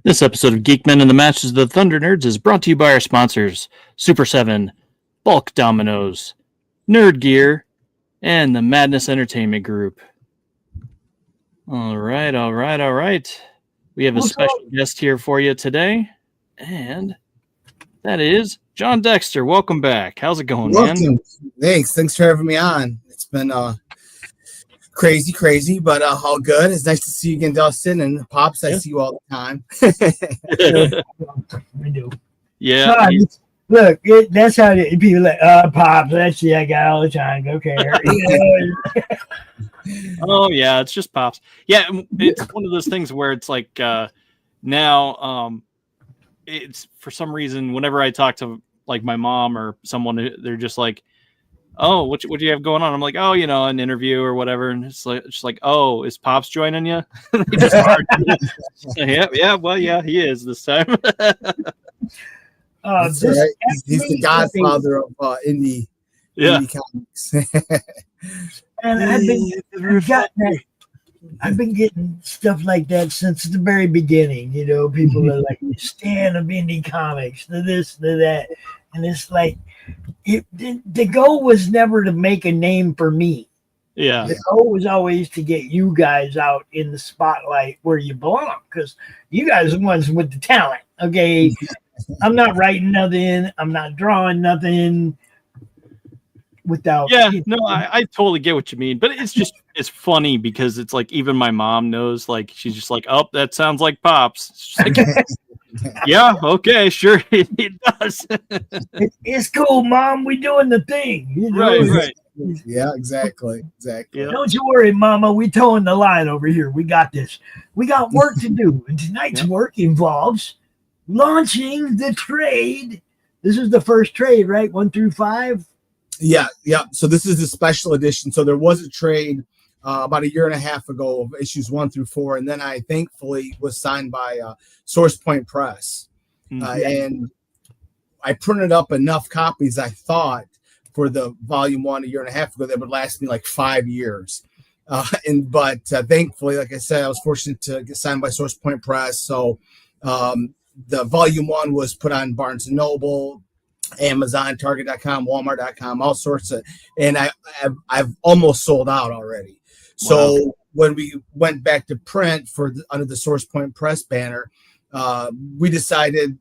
This episode of Geek-men and the Masters of the Thunder Nerds is brought to you by our sponsors, Super 7, Bulk Dominoes, Nerd Gear, and the Madness Entertainment Group. All right. We have a special guest here for you today, and that is Jon Dexter. Welcome back. How's it going, man? Thanks for having me on. It's been crazy, but all good. It's nice to see you again, Dustin, and Pops. I see you all the time. We do. Yeah. Look, that's how people like, Pops. That's the I got all the time. Okay. Oh yeah, it's just Pops. Yeah, it's one of those things where it's like now it's for some reason whenever I talk to like my mom or someone, they're just like, oh, what do you have going on? I'm like, oh, an interview or whatever, and it's like, oh, is Pops joining you? Yeah, he is this time. That's right. He's the godfather of indie comics. And I've been getting stuff like that since the very beginning. People are like, Stan of indie comics, to this, to that, and it's like, the goal was never to make a name for me. Yeah. The goal was always to get you guys out in the spotlight where you belong, because you guys are the ones with the talent. Okay. I'm not writing nothing. I'm not drawing nothing without. Yeah, no, I totally get what you mean, but it's funny because it's like even my mom knows, like, she's just like, oh, that sounds like Pops. It's just like, yeah, okay, sure, it does. It's cool, Mom. We doing the thing, Right. Yeah, exactly. Yeah. Don't you worry, Mama. We towing the line over here. We got this. We got work to do, and tonight's work involves launching the trade. This is the first trade, right? 1 through 5. Yeah. So this is the special edition. So there was a trade about 1.5 years ago of issues 1 through 4, and then I thankfully was signed by Source Point Press, and I printed up enough copies, I thought, for the volume 1 1.5 years ago that would last me like 5 years. But thankfully, like I said, I was fortunate to get signed by Source Point Press. So the volume 1 was put on Barnes & Noble, Amazon, Target.com, Walmart.com, all sorts of, and I've almost sold out already. So when we went back to print under the Source Point Press banner, we decided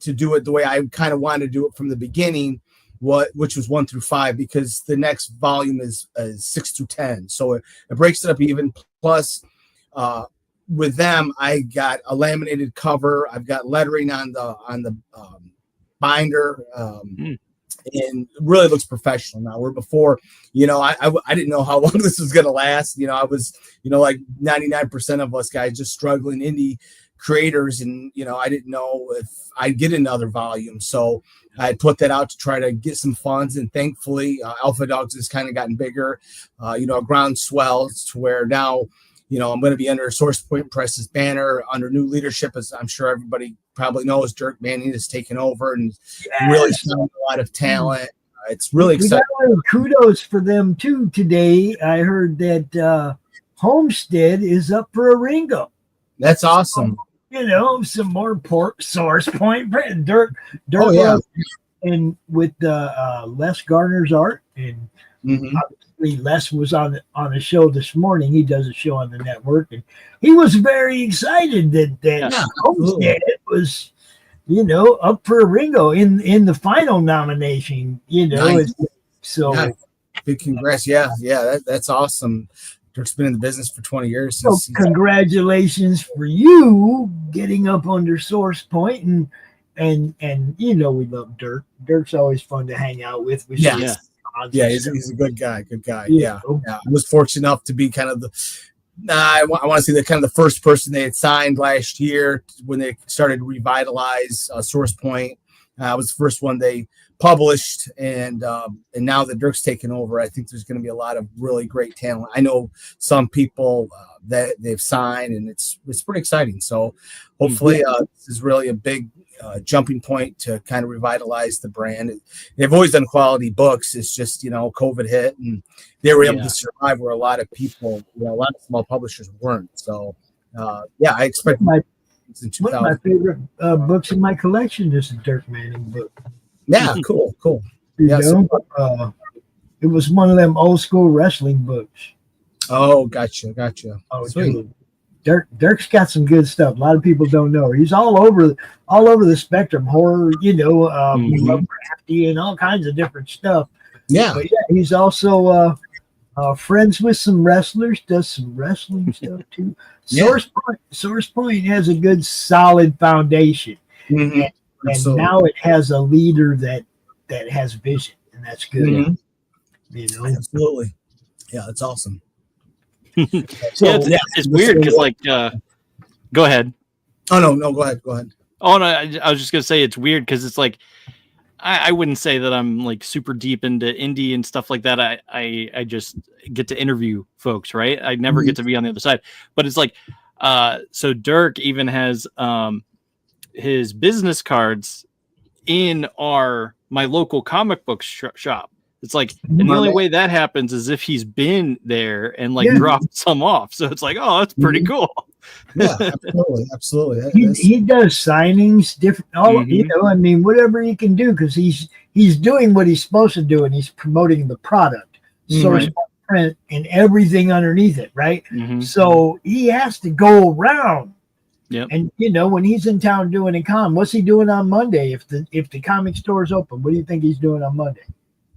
to do it the way I kind of wanted to do it from the beginning, which was 1 through 5, because the next volume is 6 through 10. So it breaks it up even. Plus, with them, I got a laminated cover. I've got lettering on the binder, and really looks professional now. Where before, I didn't know how long this was going to last. I was, like 99% of us guys just struggling indie creators, and I didn't know if I'd get another volume. So I put that out to try to get some funds, and thankfully, Alpha Dogs has kind of gotten bigger. A groundswell to where now, I'm going to be under Source Point Press's banner under new leadership, as I'm sure everybody probably knows. Dirk Manning has taken over and really found a lot of talent. It's really exciting. Kudos for them too today. I heard that Homestead is up for a Ringo. That's awesome. Some more Source Point Dirk and with Les Garner's art, and Obviously, Les was on a show this morning. He does a show on the network, and he was very excited that Homestead was, up for a Ringo in the final nomination. Nice. So big congrats. Yeah, that's awesome. Dirk's been in the business for 20 years. So congratulations for you getting up under Source Point, and we love Dirk. Dirk's always fun to hang out with. He's a good guy. Yeah. I was fortunate enough to be kind of I want to say the kind of the first person they had signed last year when they started to revitalize Source Point. I was the first one they published, and now that Dirk's taken over, I think there's going to be a lot of really great talent. I know some people that they've signed, and it's pretty exciting. So hopefully this is really a big jumping point to kind of revitalize the brand. They've always done quality books. It's just, COVID hit, and they were able to survive where a lot of people, a lot of small publishers weren't. So I expect one of my favorite books in my collection is the Dirk Manning book. Yeah, cool. It was one of them old school wrestling books. Oh, gotcha. Oh, sweet. Dirk's got some good stuff. A lot of people don't know. He's all over the spectrum. Horror, crafty and all kinds of different stuff. Yeah. But he's also friends with some wrestlers, does some wrestling stuff too. Source Point has a good solid foundation. And now it has a leader that has vision, and that's good. Absolutely. Yeah, that's awesome. It's weird because go ahead. Oh no, go ahead. Oh no, I was just gonna say it's weird because it's like I wouldn't say that I'm like super deep into indie and stuff like that. I just get to interview folks, right? I never get to be on the other side, but it's like so Dirk even has his business cards in my local comic book shop. It's like, and the only way that happens is if he's been there and dropped some off. So it's like, oh, that's pretty cool. Yeah, absolutely. He does signings, different. Whatever he can do, because he's doing what he's supposed to do, and he's promoting the product, source print, and everything underneath it, right? So he has to go around. Yep. And when he's in town doing a con, what's he doing on Monday? If the comic store's open, what do you think he's doing on Monday?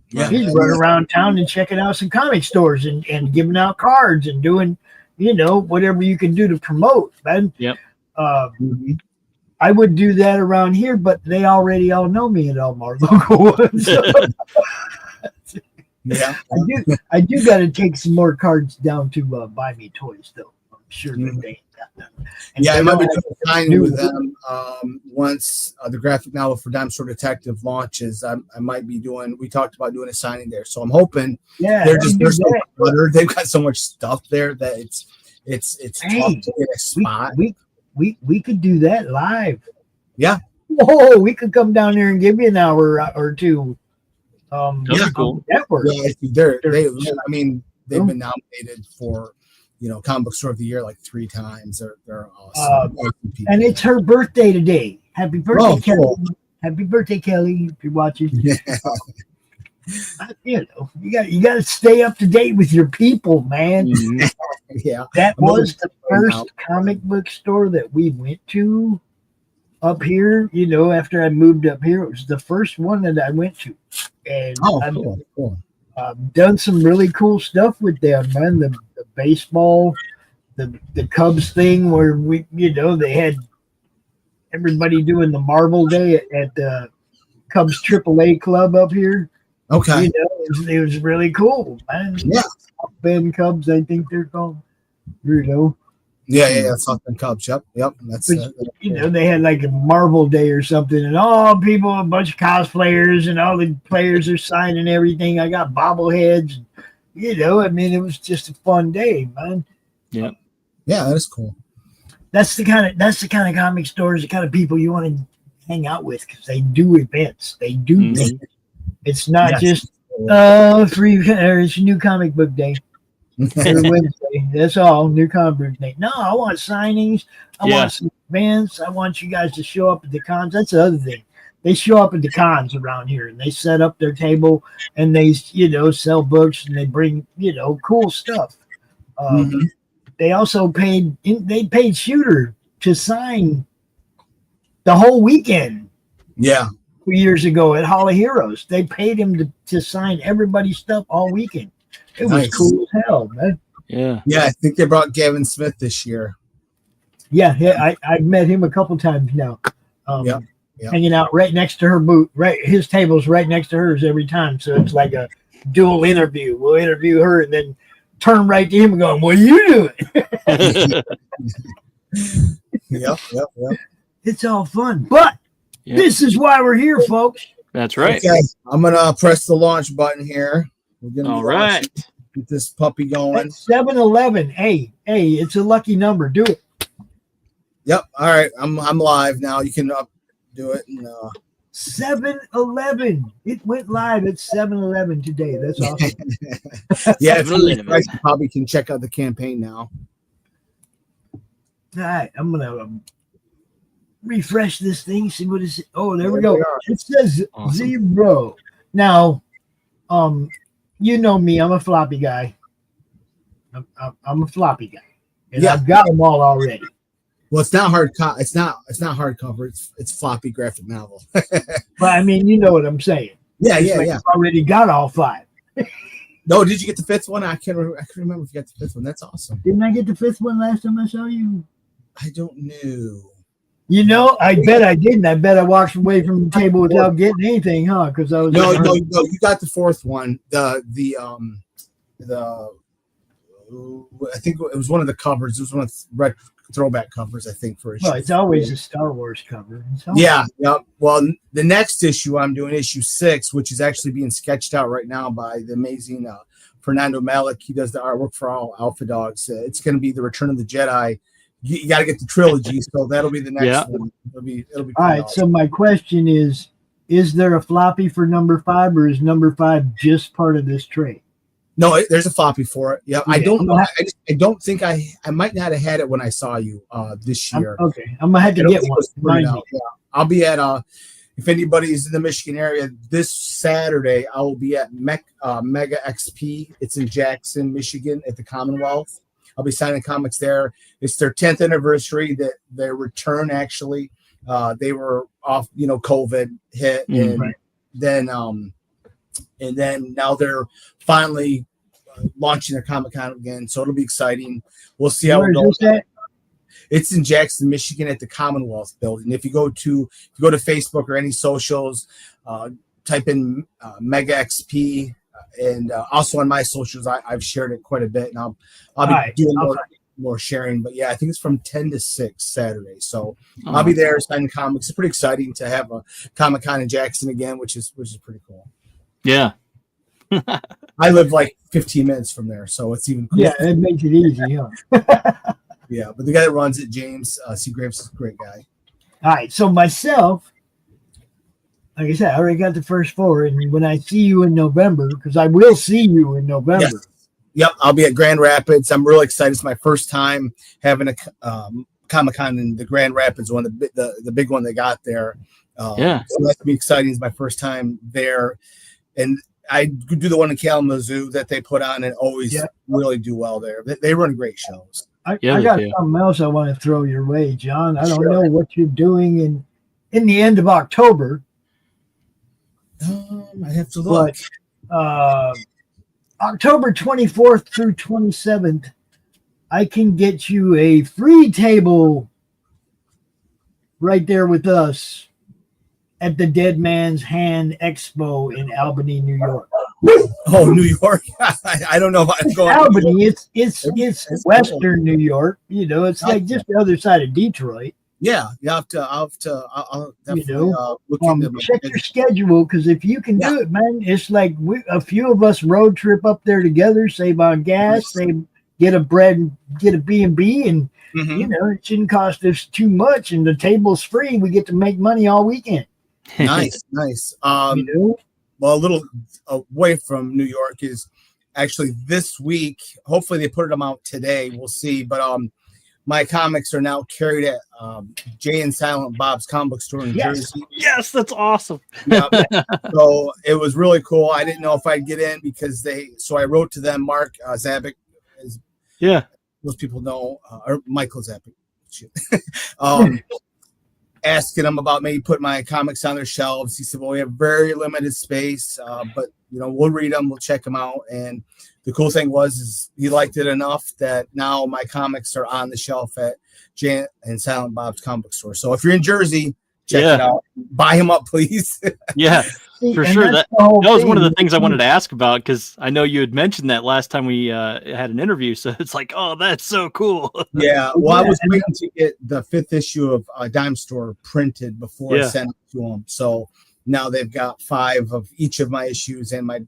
Yeah, he's running around town and checking out some comic stores and giving out cards and doing, whatever you can do to promote, man. Yep. I would do that around here, but they already all know me at all my local ones. So. Yeah. I do got to take some more cards down to Buy Me Toys, though. I'm sure that they I might be doing a signing with them once the graphic novel for Dinosaur Detective launches. I might be doing. We talked about doing a signing there, so I'm hoping. Yeah, they're so cluttered. They've got so much stuff there that it's tough to get a spot. We could do that live. Yeah. Whoa, we could come down there and give you an hour or two. That's cool. Network. Yeah, they've been nominated for. Comic Book Store of the Year like 3 times. They're awesome. And it's her birthday today. Happy birthday, Kelly. Cool. Happy birthday, Kelly, if you're watching. Yeah. You got to stay up to date with your people, man. Yeah. That was the first comic book store that we went to up here. After I moved up here, it was the first one that I went to. And cool. Done some really cool stuff with them, man. The baseball, the Cubs thing where they had everybody doing the Marvel Day at the Cubs AAA club up here. Okay. It was really cool, man. Yeah. Ben Cubs, I think they're called. Yeah, South Bend Cubs. Yep. That's they had like a Marvel Day or something, and all people, a bunch of cosplayers, and all the players are signing everything. I got bobbleheads. It was just a fun day, man. Yeah, that is cool. That's the kind of comic stores, the kind of people you want to hang out with, because they do events. They do things. It's not just it's new comic book day. Every Wednesday. That's all. New comic book day. No, I want signings. I want some events. I want you guys to show up at the cons. That's the other thing. they show up at the cons around here, and they set up their table, and they sell books, and they bring cool stuff. They also paid Shooter to sign the whole weekend. Yeah. 2 years ago at Hall of Heroes, they paid him to sign everybody's stuff all weekend. It was cool as hell, man. Yeah. Yeah, I think they brought Gavin Smith this year. Yeah, I've met him a couple times now. Yeah. Hanging out right next to her booth. Right, his table's right next to hers every time, so it's like a dual interview. We'll interview her and then turn right to him and go, "What are you doing?" Yep. It's all fun, but this is why we're here, folks. That's right. Okay, I'm gonna press the launch button here. We're gonna All right. Get this puppy going. 7-Eleven. Hey, it's a lucky number. Do it. Yep. All right. I'm live now. You can do it. And, 7-Eleven. It went live at 7-Eleven today. That's awesome. Yeah, if you probably can check out the campaign now. All right, I'm gonna refresh this thing. See what is. Oh, there we go. It says awesome. 0. Now, you know me. I'm a floppy guy. I'm a floppy guy, and I've got them all already. Well, it's not hard. It's not hardcover. It's floppy graphic novel. But I mean, you know what I'm saying. Yeah. I've already got all 5. No, did you get the 5th one? I can't remember if you got the 5th one. That's awesome. Didn't I get the 5th one last time I saw you? I don't know. You know, I bet I didn't. I bet I walked away from the table without getting anything, huh? Because I was no. You got the 4th one. The I think it was one of the covers. It was one of the red throwback covers, I think, for issue. Well, it's always a Star Wars cover. Yeah. Well, the next issue I'm doing, issue 6, which is actually being sketched out right now by the amazing Fernando Malik. He does the artwork for all Alpha Dogs. It's going to be the Return of the Jedi. You got to get the trilogy, so that'll be the next one. It'll be all right. So my question is there a floppy for number 5, or is number 5 just part of this trade? No, there's a floppy for it. Yeah, okay. I don't think I might not have had it when I saw you this year. I'm gonna have to get one. Yeah. I'll be at if anybody's in the Michigan area this Saturday, I will be at Mega XP. It's in Jackson, Michigan, at the Commonwealth. I'll be signing comics there. It's their 10th anniversary. That their return actually. They were off, COVID hit, and then now they're finally launching their Comic-Con again, so it'll be exciting. We'll see how it goes. It's in Jackson, Michigan, at the Commonwealth Building. If you go to Facebook or any socials, type in Mega XP, and also on my socials, I've shared it quite a bit, and I'll be doing more sharing. But yeah, I think it's from 10 to 6 Saturday, so I'll be there signing comics. It's pretty exciting to have a Comic-Con in Jackson again, which is pretty cool. Yeah. I live like 15 minutes from there, so it's even cool. Yeah, it makes it easy, huh? Yeah, but the guy that runs it, James C. Graves, is a great guy. All right, so myself, like I said, I already got the first 4, and when I see you in November, because I will see you in November. Yes. Yep, I'll be at Grand Rapids. I'm really excited. It's my first time having a Comic-Con in the Grand Rapids, one of the big one they got there. So that's going to be exciting. It's my first time there. And I do the one in Kalamazoo that they put on and always really do well there. They run great shows. I got something else I want to throw your way, John. I don't know what you're doing in the end of October. I have to look. But October 24th through 27th, I can get you a free table right there with us at the Dead Man's Hand Expo in Albany, New York. Oh, New York! I don't know if I'm going. Albany, it's Western New York. It's like just the other side of Detroit. Yeah, I'll definitely look into check your schedule, because if you can do it, man, it's like a few of us road trip up there together, save on gas, get a B&B, and it shouldn't cost us too much, and the table's free. We get to make money all weekend. Nice. Well, a little away from New York is actually this week. Hopefully they put them out today. We'll see. But my comics are now carried at Jay and Silent Bob's comic book store in Jersey. Yes, that's awesome. Yep. So it was really cool. I didn't know if I'd get in because so I wrote to them, Mark Zabik, as most people know, or Michael Zabik, asking them about maybe put my comics on their shelves. He said, well, we have very limited space, but we'll read them, we'll check them out. And the cool thing is he liked it enough that now my comics are on the shelf at Jay and Silent Bob's comic book store. So if you're in Jersey, check it out. Buy him up, please. Yeah, for sure. That was one of the things I wanted to ask about, because I know you had mentioned that last time we had an interview. So it's like, oh, that's so cool. Yeah. Well, I was waiting to get the 5th issue of Dime Store printed before I sent it to them. So now they've got 5 of each of my issues and my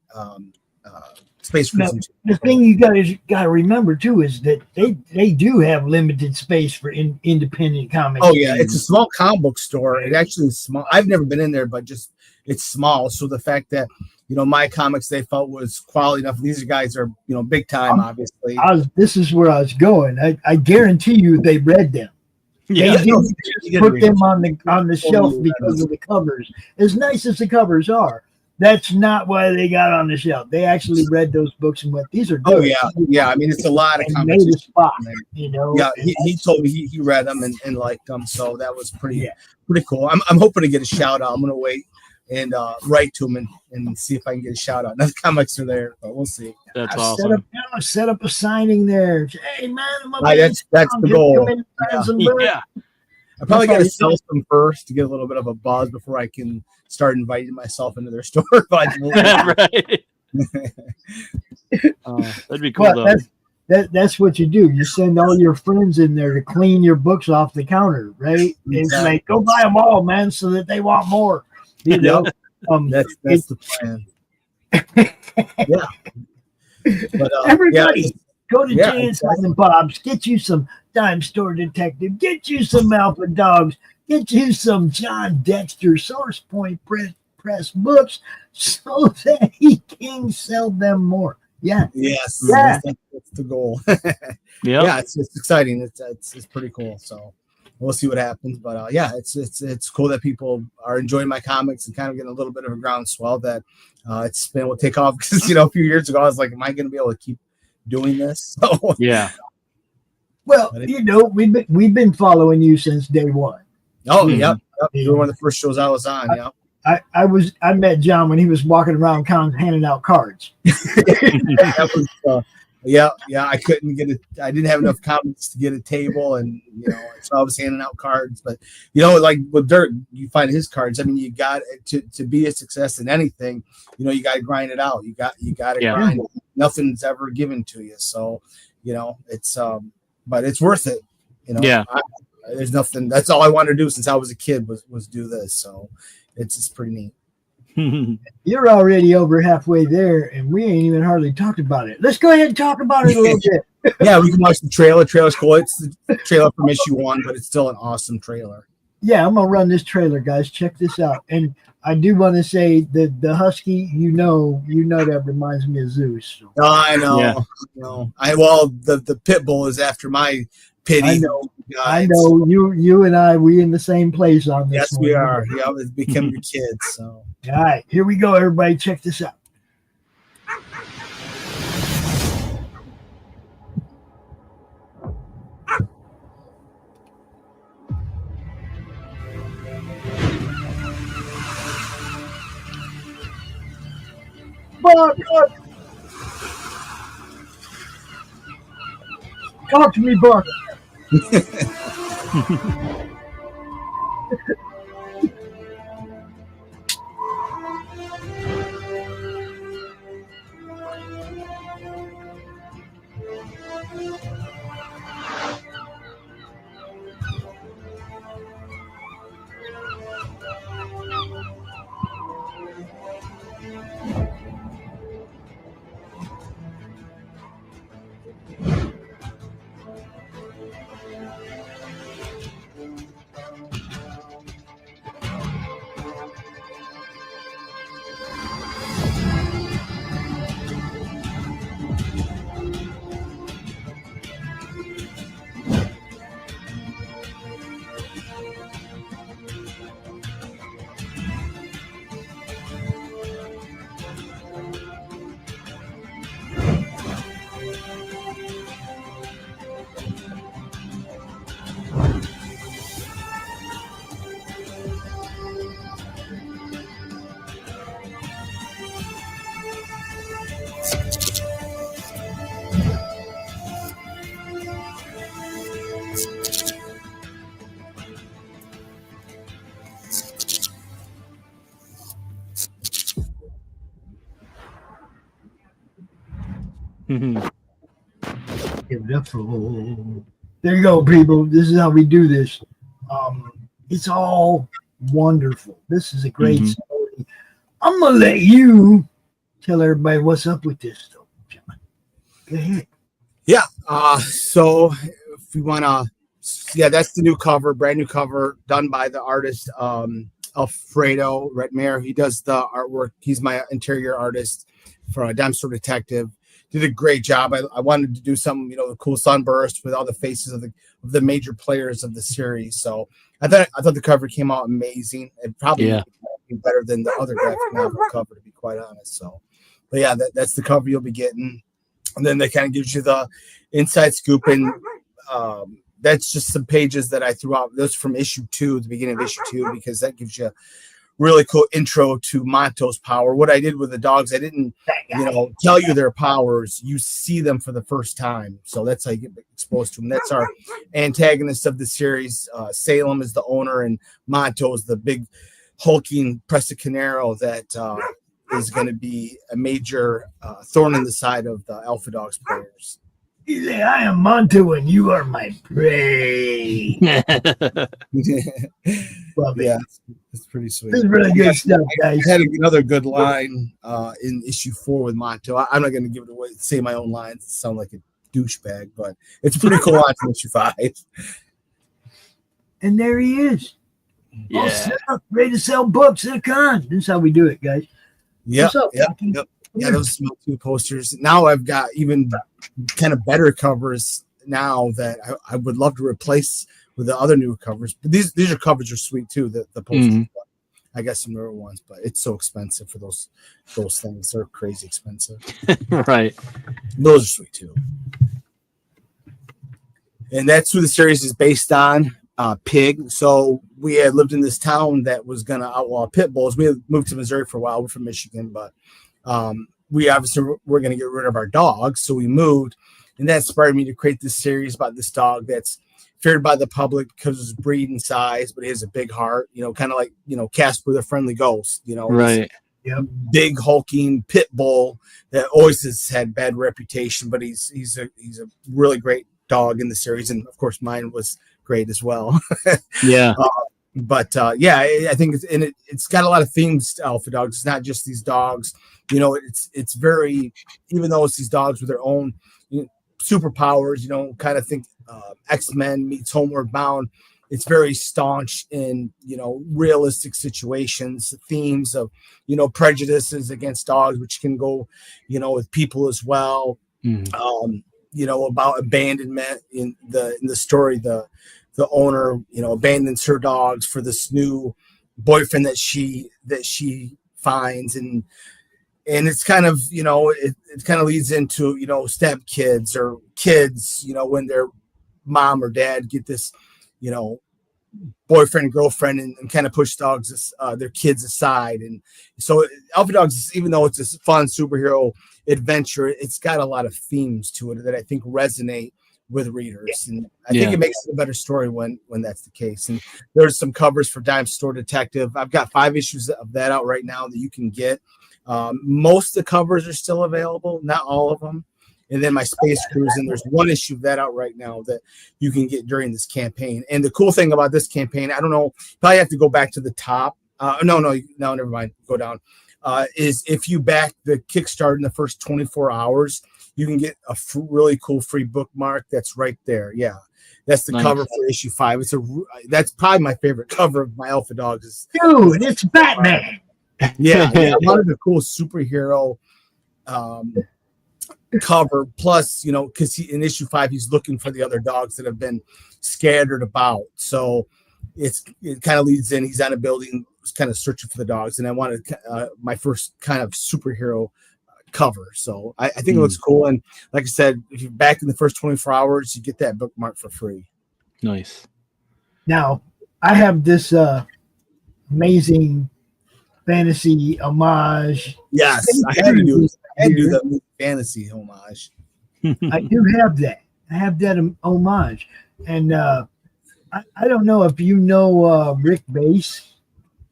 space. The thing you got to remember too is that they do have limited space for independent comics. Oh yeah, it's a small comic book store. It actually is small. I've never been in there, but just it's small. So the fact that my comics they felt was quality enough. These guys are big time, obviously. This is where I was going. I guarantee you they read them. Yeah, they didn't put them on the shelf because of the covers. As nice as the covers are, that's not why they got on the shelf. They actually read those books and went, "These are good." Oh yeah. I mean, it's a lot of comics. Made a spot, Yeah, he told me he read them and liked them, so that was pretty cool. I'm hoping to get a shout out. I'm gonna wait and write to him and see if I can get a shout out. None of the comics are there, but we'll see. That's awesome. Set up a signing there. Hey man, that's the goal. Yeah. I probably got to sell some first to get a little bit of a buzz before I can start inviting myself into their store. Right. That'd be cool, though. That's what you do. You send all your friends in there to clean your books off the counter, right? Exactly. It's like, go buy them all, man, so that they want more. That's the plan. Yeah. But, everybody, go to Jay and Silent Bob's. Get you some Dime Store Detective. Get you some Alpha Dogs. Get you some Jon Dexter Source Point Press books so that he can sell them more. Yeah. Yes. Yeah. That's the goal. Yeah. It's exciting. It's pretty cool. So we'll see what happens. But it's cool that people are enjoying my comics and kind of getting a little bit of a groundswell that will take off. Because a few years ago I was like, am I going to be able to keep doing this? So, yeah. Well, we've been following you since day one. Oh, yep. You were one of the first shows I was on. Yeah. I met John when he was walking around handing out cards. That was, I couldn't get it. I didn't have enough comics to get a table, and so I was handing out cards. But like with Dirk, you find his cards. I mean, you got to be a success in anything. You got to grind it out. You got to grind it. Nothing's ever given to you. So it's but it's worth it. There's nothing. That's all I wanted to do since I was a kid was do this. So it's pretty neat. You're already over halfway there, and we ain't even hardly talked about it. Let's go ahead and talk about it a little bit. Yeah, we can watch the trailer. Trailer's cool. It's the trailer from issue 1, but it's still an awesome trailer. Yeah, I'm gonna run this trailer, guys. Check this out. And I do want to say that the husky, that reminds me of Zeus. So. Oh, I know. Yeah. The pit bull is after my pity. I know. You and I, we in the same place on this. Yes, one. We are. Yeah, it's become your kids. So. All right, here we go, everybody. Check this out. Bark. Talk to me, Bark. Give it up for. There you go, people. This is how we do this. It's all wonderful. This is a great story. I'm gonna let you tell everybody what's up with this stuff, John. Go ahead. Yeah. So if we want to, that's the new cover, brand new cover done by the artist Alfredo Redmare. He does the artwork. He's my interior artist for a Dime Store Detective. Did a great job. I wanted to do something, the cool sunburst with all the faces of the major players of the series. So I thought the cover came out amazing. It probably be better than the other graphic novel cover, to be quite honest. So, but yeah, that's the cover you'll be getting. And then they kind of gives you the inside scoop, and that's just some pages that I threw out. Those from issue 2, the beginning of issue 2, because that gives you a really cool intro to Monto's power. What I did with the dogs, I didn't, tell you their powers. You see them for the first time, so that's how you get exposed to them. That's our antagonist of the series. Salem is the owner, and Monto is the big hulking Presticanero that is going to be a major thorn in the side of the Alpha Dogs players. You say, I am Monto and you are my prey. Love it. It's pretty sweet. This is really good stuff, guys. I had another good line in issue 4 with Monto. I'm not going to give it away, say my own lines, sound like a douchebag, but it's a pretty cool line from issue 5. And there he is. Yeah. All set up, ready to sell books at a con. This is how we do it, guys. Yep. Yeah, those small 2 posters. Now I've got even kind of better covers now that I would love to replace with the other new covers. But these covers are sweet too. The posters. I got some newer ones, but it's so expensive for those things. They're crazy expensive. Right. Those are sweet too. And that's who the series is based on. Pig. So we had lived in this town that was going to outlaw pit bulls. We had moved to Missouri for a while. We're from Michigan, but we obviously were going to get rid of our dogs. So we moved, and that inspired me to create this series about this dog that's feared by the public because of his breed and size, but he has a big heart, kind of like, Casper the Friendly Ghost, right. Big hulking pit bull that always has had bad reputation, but he's a really great dog in the series. And of course mine was great as well. Yeah. I think it's got a lot of themes to Alpha Dogs. It's not just these dogs, it's very, even though it's these dogs with their own superpowers, kind of think X-Men meets Homeward Bound. It's very staunch in, realistic situations, themes of, prejudices against dogs, which can go, with people as well. About abandonment in the story, the owner, abandons her dogs for this new boyfriend that she finds, and it's kind of, it kind of leads into, step kids or kids, when their mom or dad get this, boyfriend and girlfriend and kind of push dogs, their kids aside. And so Alpha Dogs, even though it's a fun superhero adventure, it's got a lot of themes to it that I think resonate with readers, and I think it makes it a better story when that's the case. And there's some covers for Dime Store Detective. I've got 5 issues of that out right now that you can get. Most of the covers are still available, not all of them. And then my Space Cruise, and there's 1 issue of that out right now that you can get during this campaign. And the cool thing about this campaign, I don't know, probably have to go back to the top. No, never mind. Go down. Is if you back the Kickstarter in the first 24 hours, you can get a really cool free bookmark that's right there. Yeah, that's the cover for issue 5. That's probably my favorite cover of my Alpha Dogs. Dude, it's Batman. Yeah, a lot of the cool superhero cover. Plus, because in issue 5 he's looking for the other dogs that have been scattered about. So it kind of leads in. He's on a building, kind of searching for the dogs, and I wanted my first kind of superhero cover. So I think it looks cool. And like I said, if you're back in the first 24 hours, you get that bookmark for free. Nice. Now I have this amazing fantasy homage. Yes, I had to do the fantasy homage. I do have that. I have that homage, and I don't know if you know Rick Bass.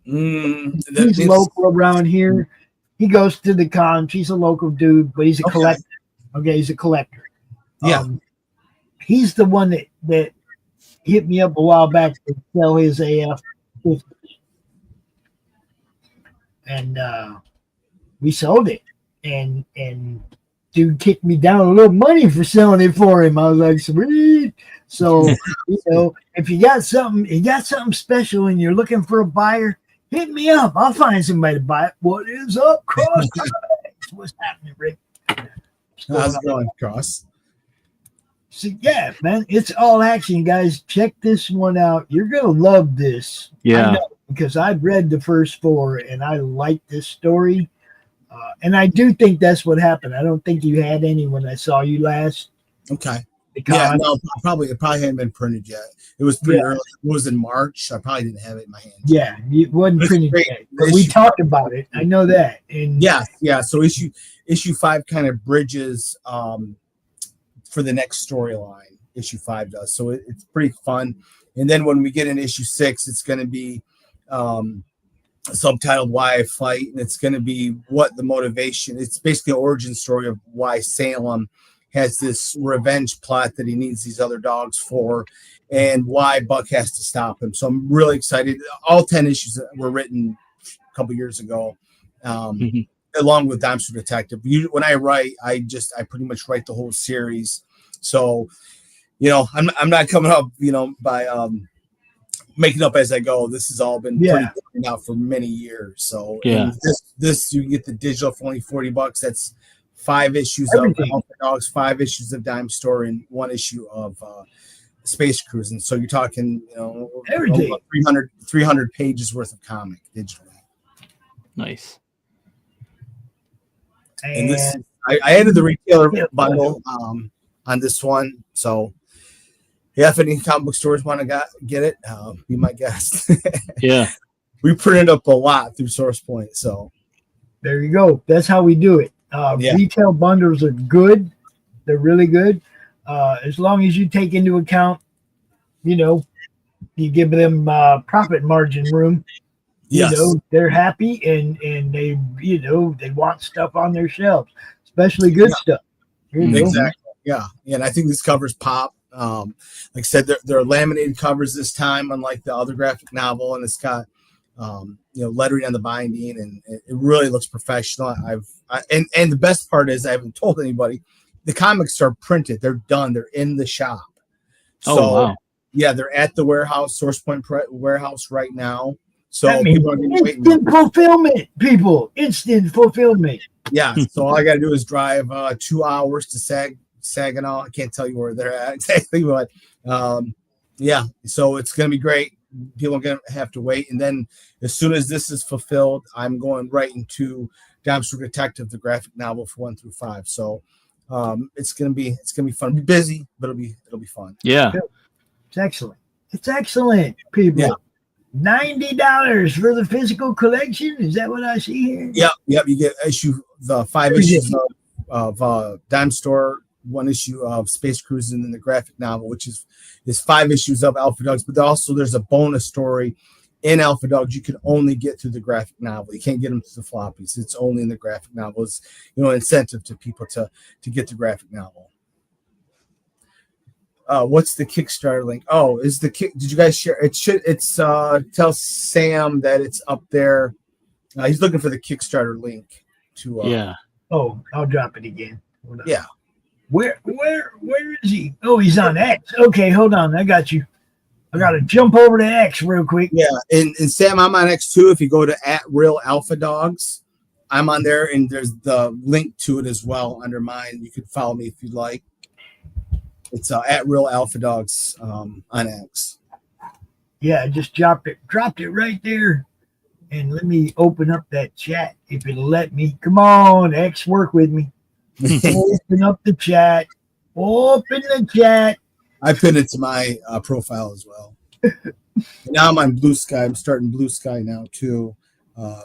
He's local around here. He goes to the cons. He's a local dude, but he's a collector. Okay, he's a collector. Yeah. He's the one that hit me up a while back to sell his AF 50. And we sold it. And dude kicked me down a little money for selling it for him. I was like, sweet. So, if you got something special and you're looking for a buyer, hit me up. I'll find somebody to buy it. What is up, Cross? What's happening, Rick? How's it going, Cross? So, yeah, man, it's all action, guys. Check this one out. You're going to love this. Yeah. I know, because I've read the first 4 and I like this story. And I do think that's what happened. I don't think you had any when I saw you last. Okay. Yeah, no, it probably hadn't been printed yet. It was pretty early. It was in March. I probably didn't have it in my hands. Yeah, it wasn't printed yet. But we talked about it. I know that. And yeah. So issue 5 kind of bridges for the next storyline. Issue 5 does. So it's pretty fun. And then when we get in issue 6, it's going to be subtitled Why I Fight, and it's going to be what the motivation. It's basically an origin story of why Salem has this revenge plot that he needs these other dogs for, and why Buck has to stop him. So I'm really excited. All 10 issues that were written a couple years ago, along with Dime Store Detective. When I write, I pretty much write the whole series. So, I'm not coming up, by making up as I go. This has all been pretty good out for many years. So this you get the digital for only $40. That's 5 issues of Alpha Dogs, 5 issues of Dime Store, and 1 issue of Space Cruising. So you're talking, everything. 300 pages worth of comic digitally. Nice. And this, I added the retailer bundle on this one. So if any comic book stores want to get it, be my guest. Yeah. We printed up a lot through Source Point. So there you go. That's how we do it. Retail bundles are good. They're really good. As long as you take into account, you give them profit margin room. They're happy and they, they want stuff on their shelves, especially good stuff. Exactly. Yeah. And I think this covers pop. Like I said, they're laminated covers this time, unlike the other graphic novel, and it's got lettering on the binding, and it really looks professional. And the best part is I haven't told anybody, the comics are printed, they're done, they're in the shop. So they're at the warehouse, Source Point warehouse right now. So people are instant fulfillment, people. Instant fulfillment. Yeah. So all I got to do is drive 2 hours to Saginaw. I can't tell you where they're at exactly, but so it's going to be great. People are going to have to wait. And then as soon as this is fulfilled, I'm going right into Dime Store Detective, the graphic novel for 1 through 5. So it's going to be fun. It'll be busy, but it'll be fun. Yeah. It's excellent. It's excellent, people. Yeah. $90 for the physical collection. Is that what I see here? Yep. You get the 5 issues of Dime Store, 1 issue of Space Cruising, and the graphic novel, which is 5 issues of Alpha Dogs. But also there's a bonus story in Alpha Dogs you can only get through the graphic novel. You can't get them through the floppies. It's only in the graphic novel. It's incentive to people to get the graphic novel. What's the Kickstarter link? Oh, did you guys share? Tell Sam that it's up there. He's looking for the Kickstarter link to. Oh, I'll drop it again. Yeah. Where is he? Oh, he's on X. Okay, hold on. I got you. I got to jump over to X real quick. Yeah, and Sam, I'm on X too. If you go to @RealAlphaDogs, I'm on there, and there's the link to it as well under mine. You can follow me if you'd like. It's @RealAlphaDogs on X. Yeah, I just dropped it right there. And let me open up that chat if it'll let me. Come on, X, work with me. Open up the chat. Open the chat. I pinned it to my profile as well. Now I'm on Blue Sky. I'm starting Blue Sky now too.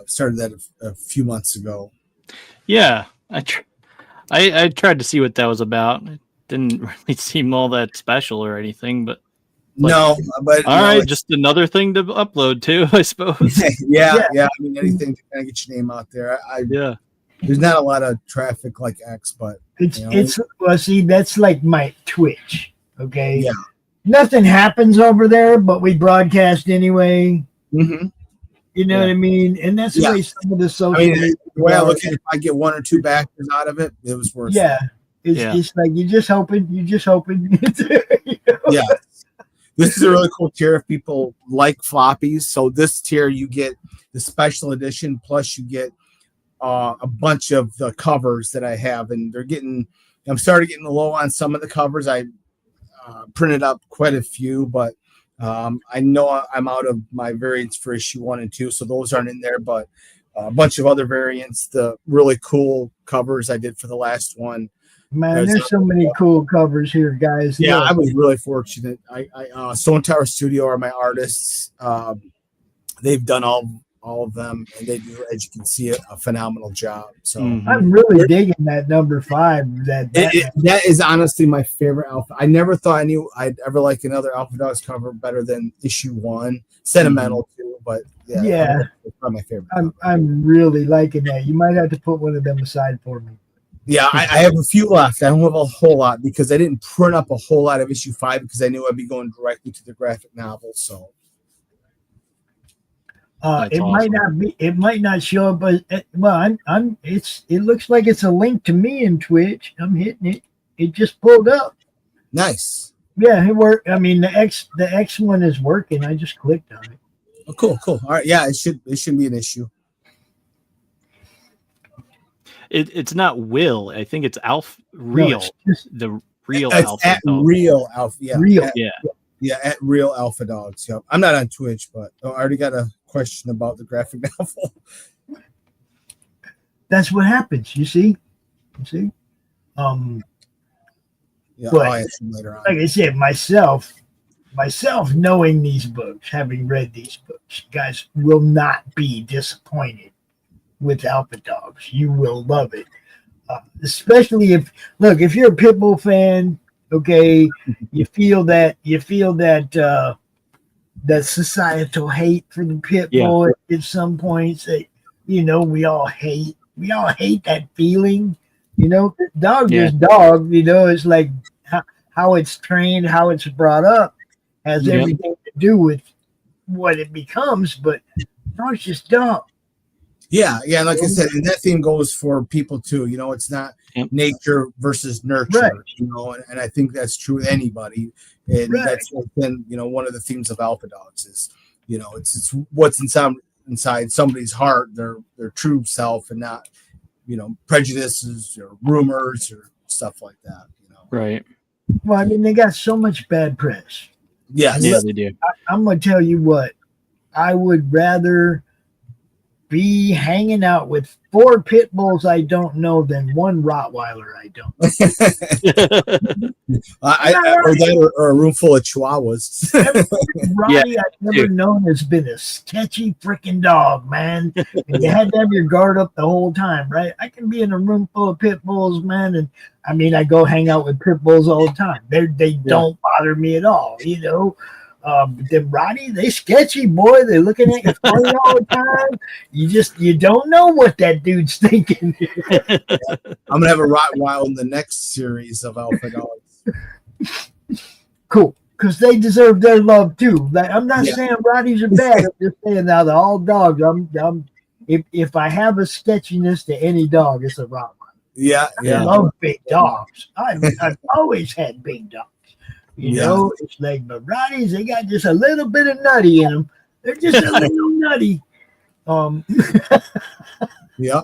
Started that a few months ago. Yeah, I tried to see what that was about. It didn't really seem all that special or anything, but no. But all right, just another thing to upload to, I suppose. yeah. I mean, anything to kind of get your name out there. There's not a lot of traffic like X, but it's well, see, that's like my Twitch. Okay. Yeah. Nothing happens over there, but we broadcast anyway. Mm-hmm. You know what I mean? And that's the way some of the social media. The way I look at it, if I get 1 or 2 backers out of it, it was worth it. It's like you're just hoping. Yeah. This is a really cool tier if people like floppies. So this tier, you get the special edition, plus you get a bunch of the covers that I have, and I'm starting getting low on some of the covers. I printed up quite a few, but I know I'm out of my variants for issue 1 and 2, so those aren't in there, but a bunch of other variants, the really cool covers I did for the last one. Man, there's so many cool covers here, guys. Yeah, I was really fortunate. Stone Tower Studio are my artists. They've done all of them, and they do, as you can see, a phenomenal job. So I'm really digging that number 5. That is honestly my favorite Alpha. I never thought I'd ever like another Alpha Dogs cover better than issue 1. Sentimental too, but it's probably my favorite. I'm really liking that. You might have to put one of them aside for me. Yeah, I have a few left. I don't have a whole lot because I didn't print up a whole lot of issue 5 because I knew I'd be going directly to the graphic novel. So it might not show up, but it looks like it's a link to me in Twitch. I'm hitting it. It just pulled up. Nice. Yeah, it worked. I mean, the X one is working. I just clicked on it. Oh, cool. All right. Yeah, it shouldn't be an issue. It's not Will. I think it's Real. No, the real it's Alpha. At Real Alpha. Yeah. Real. Yeah, at Real Alpha Dogs. Yep. I'm not on Twitch, but I already got a question about the graphic novel. That's what happens. You see. Yeah, but, I'll answer them later on. Like I said, myself knowing these books, having read these books, guys will not be disappointed with Alpha Dogs. You will love it, especially if you're a Pitbull fan. Okay, you feel that that societal hate for the Pitbull at some points. That we all hate that feeling. Dog is dog. It's like how it's trained, how it's brought up, has everything to do with what it becomes. But dog's just dog. Yeah. Like I said, and that theme goes for people too. It's not nature versus nurture. Right. And I think that's true with anybody. And that's been, one of the themes of Alpha Dogs is, it's what's inside somebody's heart, their true self, and not, prejudices or rumors or stuff like that. Right. Well, I mean, they got so much bad press. Yes. Yeah, they do. I'm gonna tell you what, I would rather be hanging out with 4 pit bulls I don't know than 1 Rottweiler I don't. or a room full of Chihuahuas. Roddy I've never known has been a sketchy freaking dog, man. And you had to have your guard up the whole time, right? I can be in a room full of pit bulls, man, and I mean I go hang out with pit bulls all the time. They don't bother me at all, But then Roddy, they sketchy, boy. They're looking at you funny all the time. You don't know what that dude's thinking. I'm gonna have a Rottweiler in the next series of Alpha Dogs. Cool, because they deserve their love too. Like, I'm not saying Roddies are bad. I'm just saying now that all dogs. If I have a sketchiness to any dog, it's a Rottweiler. Yeah. I love big dogs. I've always had big dogs. It's like, but Roddies, they got just a little bit of nutty in them. They're just a little nutty. Yeah.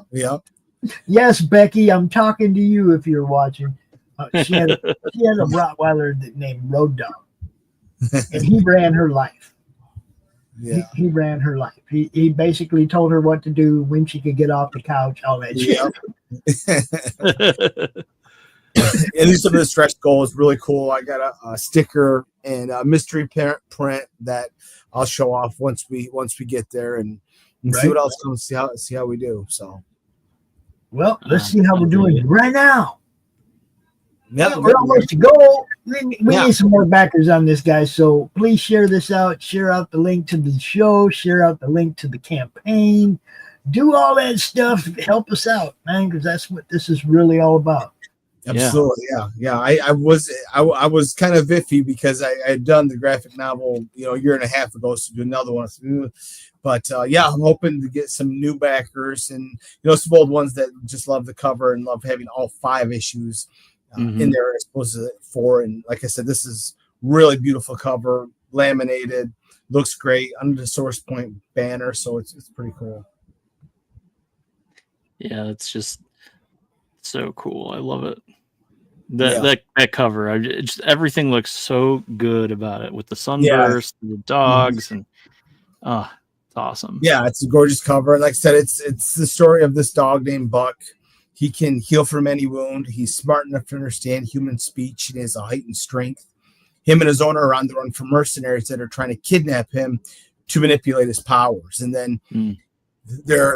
Yes, Becky, I'm talking to you if you're watching. She had a Rottweiler named Road Dog, and he ran her life. Yeah. He ran her life. He basically told her what to do, when she could get off the couch, all that shit. And some of the stretch goal is really cool. I got a sticker and a mystery print that I'll show off once we get there and see what else comes. See how we do. So, well, let's see how we're doing right now. Yeah, we're almost to go. We need some more backers on this, guys. So please share this out. Share out the link to the show. Share out the link to the campaign. do all that stuff. Help us out, man, because that's what this is really all about. Absolutely, yeah. I was kind of iffy because I had done the graphic novel, a year and a half ago, so do another one. But I'm hoping to get some new backers and some old ones that just love the cover and love having all 5 issues in there as opposed to 4. And like I said, this is really beautiful cover, laminated, looks great under the Source Point banner, so it's pretty cool. Yeah, it's just so cool. I love it. That cover, everything looks so good about it with the sunburst, the dogs, and it's awesome. Yeah, it's a gorgeous cover. And like I said, it's the story of this dog named Buck. He can heal from any wound. He's smart enough to understand human speech. He has a heightened strength. Him and his owner are on the run from mercenaries that are trying to kidnap him to manipulate his powers. And then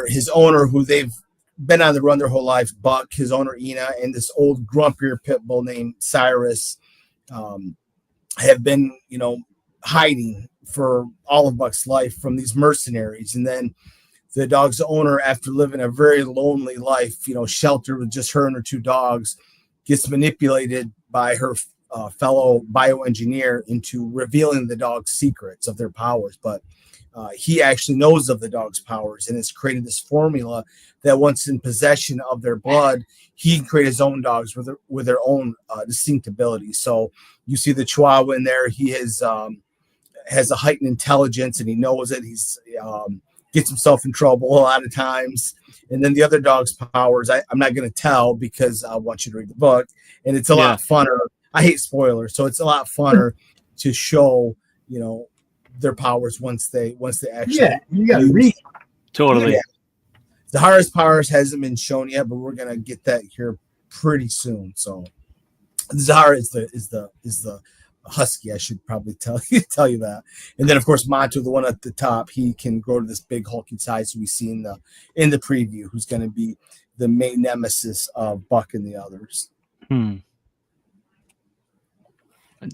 his owner, who they've been on the run their whole life, Buck, his owner Ina, and this old grumpier pit bull named Cyrus have been, hiding for all of Buck's life from these mercenaries. And then the dog's owner, after living a very lonely life, sheltered with just her and her 2 dogs, gets manipulated by her fellow bioengineer into revealing the dog's secrets of their powers. But he actually knows of the dog's powers and has created this formula that once in possession of their blood, he can create his own dogs with their own distinct abilities. So you see the Chihuahua in there. He has a heightened intelligence, and he knows that he's gets himself in trouble a lot of times. And then the other dog's powers, I'm not going to tell because I want you to read the book. And it's a lot funner. I hate spoilers, so it's a lot funner to show, their powers once they actually. Yeah, you got to read. Totally. Yeah. The hardest powers hasn't been shown yet, but we're gonna get that here pretty soon. So Zahara is the husky. I should probably tell you that. And then of course Montu, the one at the top, he can grow to this big hulking size we see in the preview, who's going to be the main nemesis of Buck and the others. I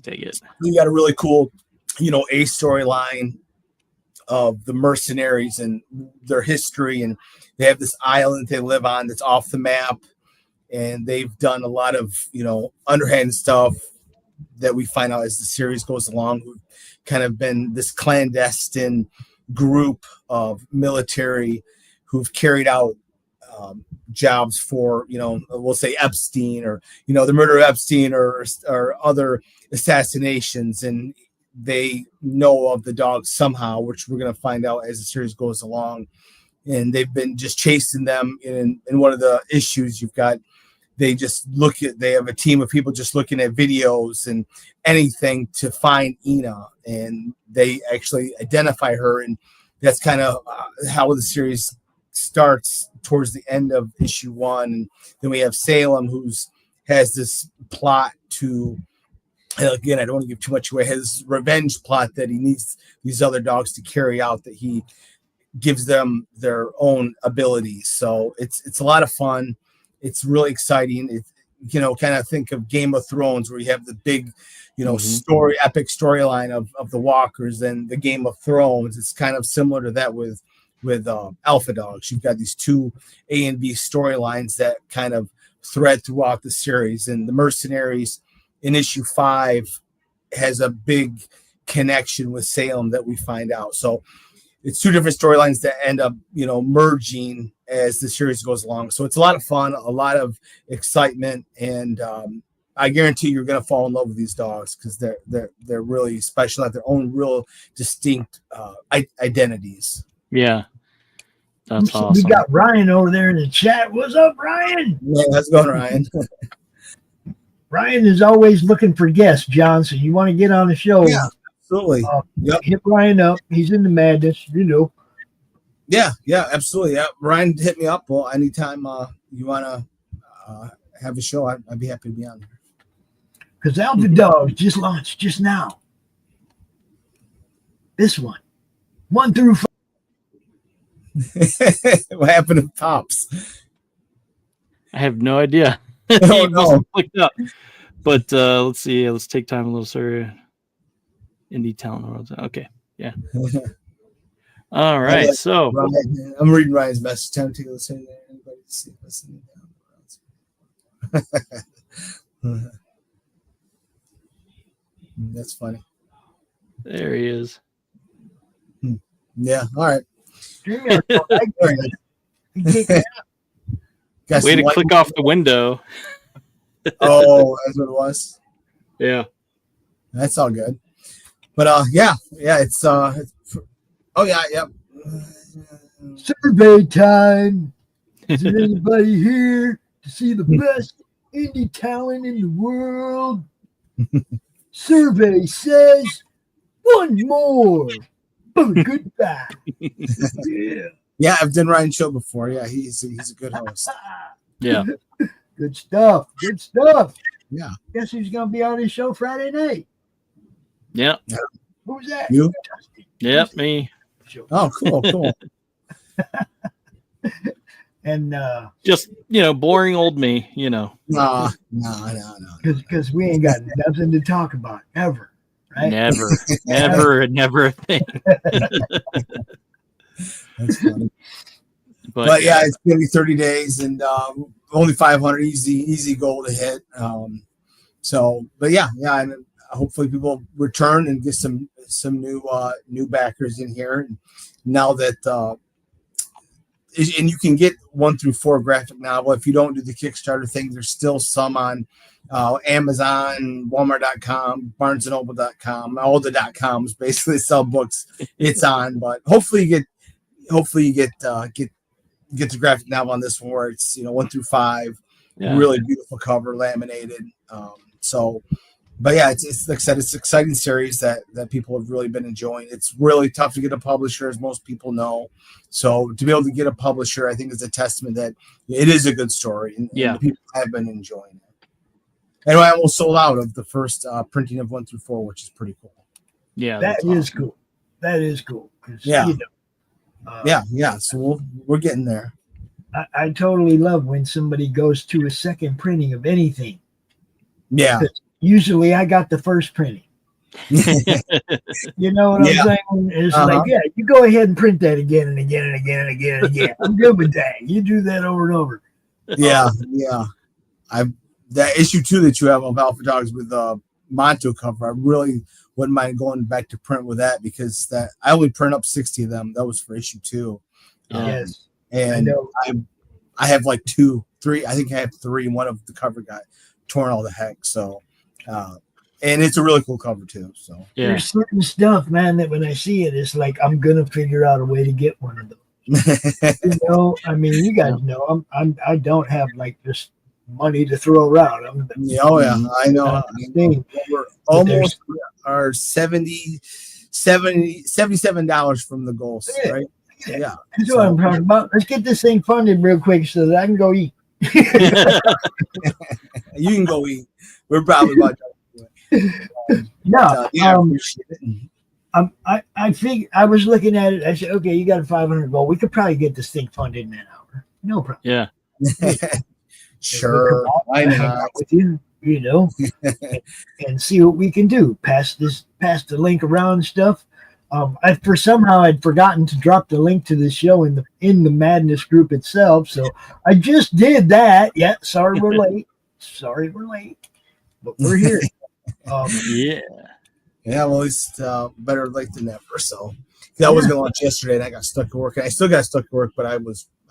dig it. You got a really cool, a storyline of the mercenaries and their history, and they have this island they live on that's off the map, and they've done a lot of underhand stuff that we find out as the series goes along, who've kind of been this clandestine group of military who've carried out jobs for, we'll say Epstein, or, the murder of Epstein, or other assassinations. And they know of the dogs somehow, which we're going to find out as the series goes along. And they've been just chasing them. In one of the issues they have a team of people just looking at videos and anything to find Ina, and they actually identify her. And that's kind of how the series starts towards the end of issue 1. And then we have Salem, has this plot to, again, I don't want to give too much away, his revenge plot that he needs these other dogs to carry out, that he gives them their own abilities. So it's a lot of fun. It's really exciting. It, kind of think of Game of Thrones, where you have the big, epic storyline of the walkers and the Game of Thrones. It's kind of similar to that with Alpha Dogs. You've got these 2 A and B storylines that kind of thread throughout the series. And the Mercenaries in issue 5 has a big connection with Salem that we find out. So it's 2 different storylines that end up, merging as the series goes along. So it's a lot of fun, a lot of excitement, and I guarantee you're going to fall in love with these dogs because they're really special, have their own real distinct identities. Yeah, that's awesome. We got Ryan over there in the chat. What's up, Ryan? Yeah, how's it going, Ryan? Ryan is always looking for guests, John. So you want to get on the show? Yeah, absolutely. Hit Ryan up. He's in the madness, Yeah, absolutely. Yeah, Ryan, hit me up. Well, anytime you want to have a show, I'd be happy to be on there. Because Alpha Dogs just launched just now. This one, 1 through 5. What happened to Pops? I have no idea. Oh, no. Up. But let's see. Let's take time a little, sir. Indie talent world. Okay. Yeah. All right, so Ryan, I'm reading Ryan's message. Time to listen there. Anybody see listening down? That's funny. there he is. Yeah. All right. StreamYard, Got Way some to light- click off the window. Oh, that's what it was. Yeah. That's all good. But it's oh yeah, yep. Survey time. Is there anybody here to see the best indie talent in the world? Survey says one more. Oh, goodbye. Yeah. Yeah, I've done Ryan's show before. Yeah, he's a good host. Yeah. Good stuff. Good stuff. Yeah. Guess who's gonna be on his show Friday night? Yeah. Who's that? You? Yep. Me. Oh, cool. And Just boring old me. No. because we ain't got nothing to talk about ever, right? Never a thing. That's funny. But yeah, it's gonna be 30 days and only 500 easy goal to hit. But yeah, and hopefully people return and get some new backers in here. And now that and you can get 1 through 4 graphic novel. If you don't do the Kickstarter thing, there's still some on Amazon, Walmart.com, BarnesandNoble.com, all the .coms basically sell books. It's on, but hopefully you get the graphic novel on this one where it's 1 through 5, really beautiful cover, laminated. But yeah, it's like I said, it's an exciting series that people have really been enjoying. It's really tough to get a publisher, as most people know. So to be able to get a publisher, I think is a testament that it is a good story, and the people have been enjoying it. Anyway, I almost sold out of the first printing of 1 through 4, which is pretty cool. Yeah, that is awesome. cool. That is cool. Yeah. So we're getting there. I totally love when somebody goes to a second printing of anything. Yeah. Usually I got the first printing. You know what I'm saying? It's like, you go ahead and print that again and again and again and again and again. I'm good with that. You do that over and over. Yeah. That issue 2 that you have of Alpha Dogs with Monto cover, I really wouldn't mind going back to print with that, because that I only print up 60 of them. That was for issue 2. Yes. And I have like 2, 3. I think I have 3, and one of the cover got torn all the heck. So, and it's a really cool cover too. So there's certain stuff, man, that when I see it, it's like I'm gonna figure out a way to get one of those. I mean, you guys know I don't have like just money to throw around. I know. We're almost our $77 from the goals, right? Yeah. That's what I'm talking about. Let's get this thing funded real quick so that I can go eat. You can go eat. We're probably about done. I appreciate it. I figured, I was looking at it. I said, okay, you got a 500 goal. We could probably get this thing funded in an hour. No problem. Yeah. Sure. Why not? With you, and see what we can do. Pass the link around and stuff. Somehow I'd forgotten to drop the link to the show in the Madness group itself, so I just did that. Yeah, sorry we're late. But we're here. Well, at least better late than never. So I was gonna launch yesterday, and I got stuck at work. And I still got stuck at work, but I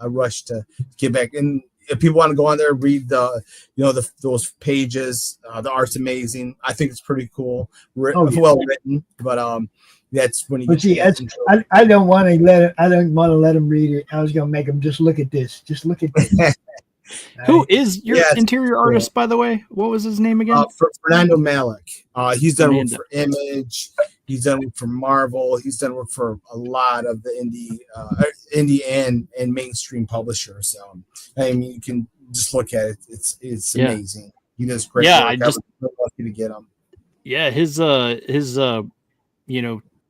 rushed to get back. And if people want to go on there, read those pages. The art's amazing. I think it's pretty cool. Well written, but that's when you. But see, I don't want to let them read it. I was gonna make them just look at this. Just look at this. Who is your interior artist, by the way? What was his name again? Fernando Malik. He's done work for Image. He's done work for Marvel. He's done work for a lot of the indie and mainstream publishers. I mean, you can just look at it. It's amazing. He does great work. I was so lucky to get him. Yeah, his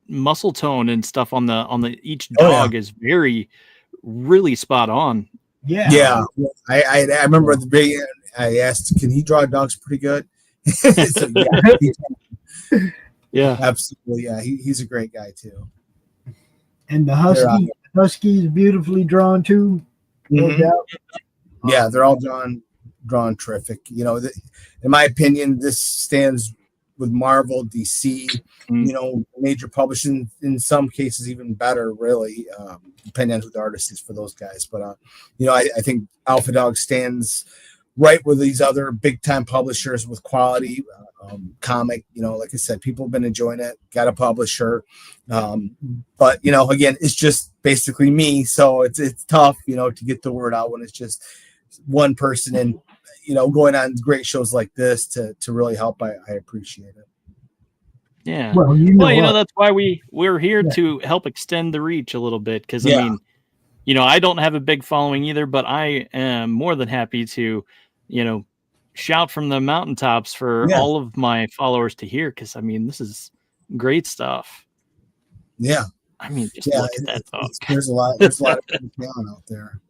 muscle tone and stuff on the each dog is really spot on. Yeah. I remember at the beginning I asked, can he draw dogs pretty good? So, yeah, absolutely. Yeah, he's a great guy too. And the husky is beautifully drawn too. No doubt. Yeah, they're all drawn terrific. You know, in my opinion, this stands with Marvel, DC, you know, major publishing, in some cases even better, really, depending on who the artist is for those guys. But, you know, I think Alpha Dog stands right with these other big time publishers with quality comic. You know, like I said, people have been enjoying it, got a publisher. But, you know, again, it's just basically me. So it's tough, you know, to get the word out when it's just one person, and, you know, going on great shows like this to really help. I appreciate it. Yeah. Well, that's why we're here to help extend the reach a little bit. Cause I mean, you know, I don't have a big following either, but I am more than happy to, you know, shout from the mountaintops for all of my followers to hear. Cause I mean, this is great stuff. Yeah. I mean, just look at that dog. There's a lot of good talent out there.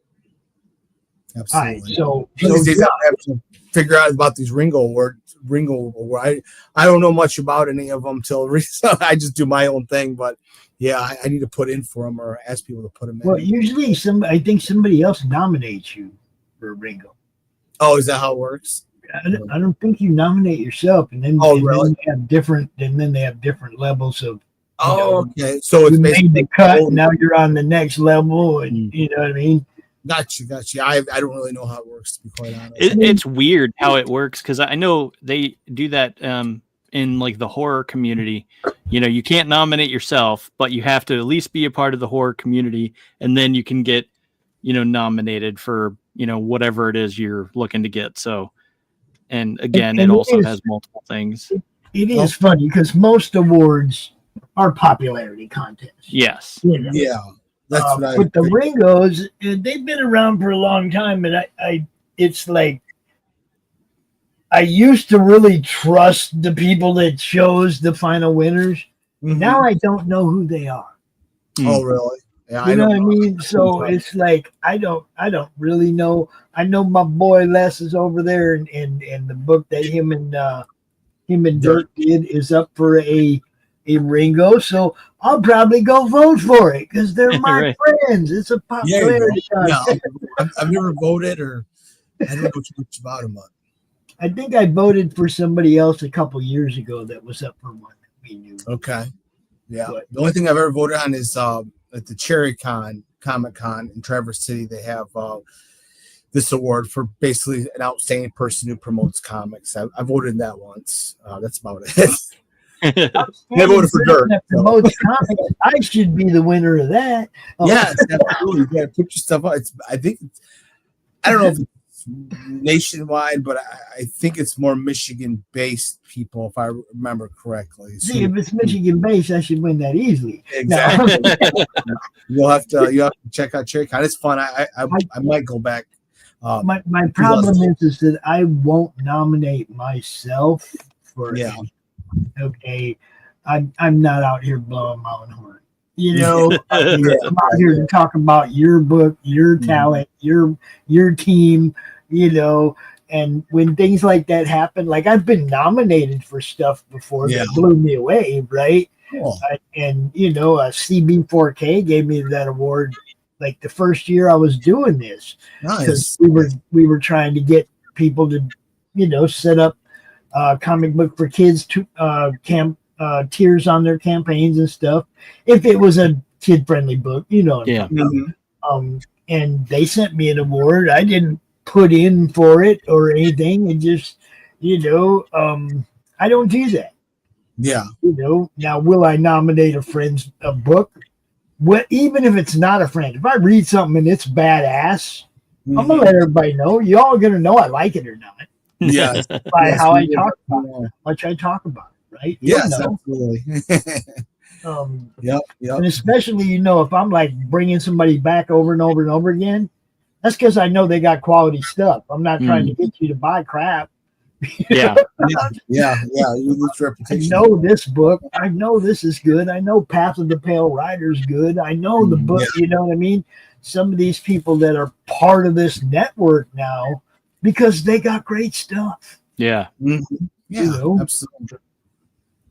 Absolutely. So these days I have to figure out about these Ringo Award. I don't know much about any of them till recently. I just do my own thing, but yeah, I need to put in for them or ask people to put them in. Well, usually I think somebody else nominates you for Ringo. Oh, is that how it works? I don't think you nominate yourself, and then really? Then they have different levels of. Okay. So it's you basically made the cut. And now you're on the next level, and you know what I mean. Gotcha. I don't really know how it works, to be quite honest. It's weird how it works, because I know they do that in like the horror community. You know, you can't nominate yourself, but you have to at least be a part of the horror community, and then you can get, you know, nominated for, you know, whatever it is you're looking to get. So, and again, it also has multiple things. It is funny because most awards are popularity contests. Yes. You know? Yeah. That's what but the Ringos, they've been around for a long time, and it's like I used to really trust the people that chose the final winners. Now I don't know who they are. Oh, really? Yeah, you know what I mean? So it's like I don't really know. I know my boy Les is over there, and the book that him and Dirk did is up for a Ringo, so I'll probably go vote for it because they're my friends. It's a popularity contest. I've never voted, or I don't know too much about them. I think I voted for somebody else a couple years ago that was up for one that we knew. Okay. Yeah. The only thing I've ever voted on is at the Cherry Con Comic Con in Traverse City. They have this award for basically an outstanding person who promotes comics. I voted in that once. That's about it. I voted for Dirk. I should be the winner of that. Yes, absolutely. You got to put your stuff out. I don't know if it's nationwide, but I think it's more Michigan-based people, if I remember correctly. See, if it's Michigan-based, I should win that easily. Exactly. You'll have to check out CherryCon. It's fun. I might go back. My problem is that I won't nominate myself for okay, I'm not out here blowing my own horn. You know, I'm out here to talk about your book, your talent, your team, you know, and when things like that happen, like I've been nominated for stuff before that blew me away, right? Cool. And, you know, CB4K gave me that award like the first year I was doing this. Nice. We were trying to get people to, you know, set up comic book for kids to tiers on their campaigns and stuff. If it was a kid friendly book, you know. And they sent me an award. I didn't put in for it or anything. It just, you know, I don't do that. Yeah. You know, now will I nominate a book? Well, even if it's not a friend, if I read something and it's badass, I'm gonna let everybody know. Y'all are gonna know I like it or not. Yeah, by how I talk about it, how much I talk about it, right? Yes, absolutely. And especially, you know, if I'm like bringing somebody back over and over and over again, that's because I know they got quality stuff. I'm not trying to get you to buy crap. Yeah. You lose reputation. I know this book. I know this is good. I know Path of the Pale Rider is good. I know the book. You know what I mean? Some of these people that are part of this network now, because they got great stuff. Yeah. Mm-hmm. Yeah, you know? Absolutely.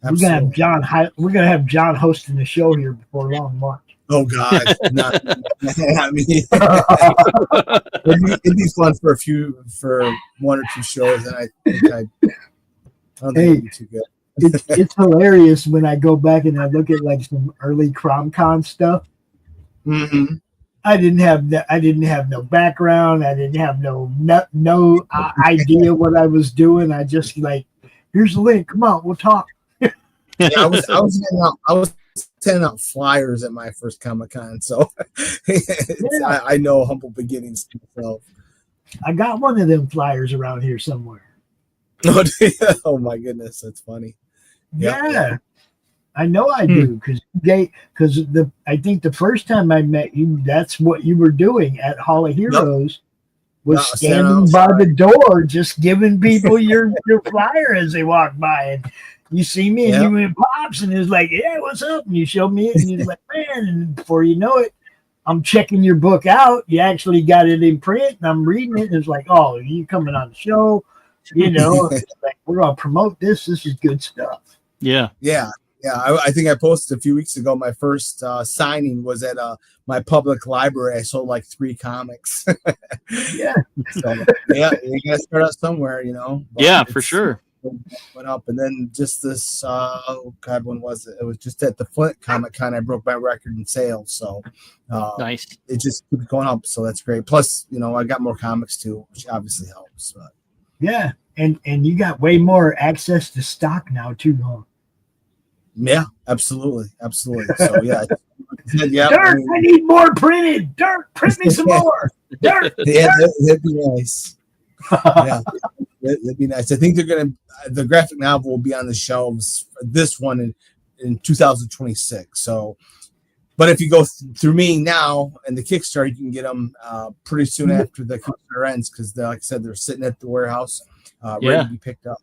We're gonna have John hosting the show here before long, March. Oh God, not. I mean, it'd be fun for one or two shows, and I don't think it'd be too good. It's hilarious when I go back and I look at like some early CromCon stuff. Mm-hmm. I didn't have no background. I didn't have no idea what I was doing. I just like, here's the link. Come on, we'll talk. Yeah, I was sending out flyers at my first Comic-Con, so I know humble beginnings myself. I got one of them flyers around here somewhere. Oh my goodness, that's funny. Yeah. I know I do because I think the first time I met you, that's what you were doing at Hall of Heroes. Was standing by the door, just giving people your flyer as they walk by, and you see me, and you went pops, and it was like, "Yeah, what's up?" And you showed me it, and you're like, "Man!" And before you know it, I'm checking your book out. You actually got it in print, and I'm reading it, and it's like, "Oh, you coming on the show?" You know, it's like, we're gonna promote this. This is good stuff. Yeah. I think I posted a few weeks ago. My first signing was at my public library. I sold like 3 comics. Yeah. So, yeah, you gotta start out somewhere, you know. But yeah, for sure. Went up, and then just this. Oh God, when was it? It was just at the Flint Comic Con. I broke my record in sales. So nice. It just keeps going up. So that's great. Plus, you know, I got more comics too, which obviously helps. But yeah, and you got way more access to stock now too, huh? Yeah, absolutely. So yeah, Dirt, I need more printed. Dirt, print me some more. Dirt. Yeah, that'd be nice. Yeah, that'd be nice. I think the graphic novel will be on the shelves. This one in 2026. So, but if you go through me now and the Kickstarter, you can get them pretty soon after the Kickstarter ends because, like I said, they're sitting at the warehouse, ready to be picked up.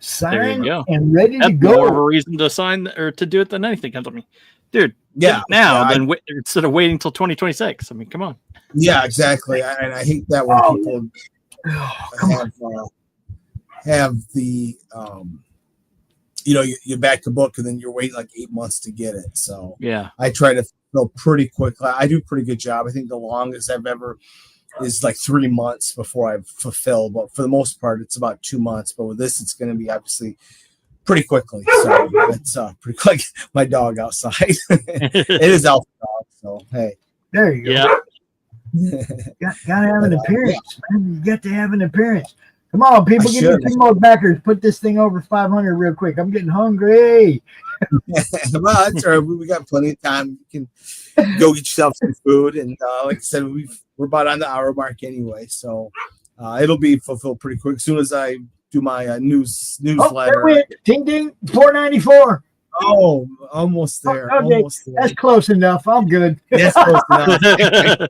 Signed and ready to go. More of a reason to sign or to do it than anything comes to me, dude. Yeah, then instead of waiting until 2026. I mean, come on. Yeah, exactly. And I hate that when people have the you back the book and then you're waiting like 8 months to get it. So yeah, I try to fill pretty quickly. I do a pretty good job. I think the longest I've ever is like 3 months before I fulfill, but for the most part it's about 2 months. But with this, it's going to be obviously pretty quickly. So it's pretty quick. My dog outside. It is Alpha dog. So hey, there you go. Yeah. Gotta have an appearance, man. You got to have an appearance. Come on, people, give me 2 more backers. Put this thing over 500 real quick. I'm getting hungry. Well, that's all right. We got plenty of time. You can go get yourself some food, and like I said, we're about on the hour mark anyway, so it'll be fulfilled pretty quick. As soon as I do my newsletter. Oh, ding ding, $4.94. Oh, almost there. Okay. Almost there. That's close enough. I'm good. That's close enough.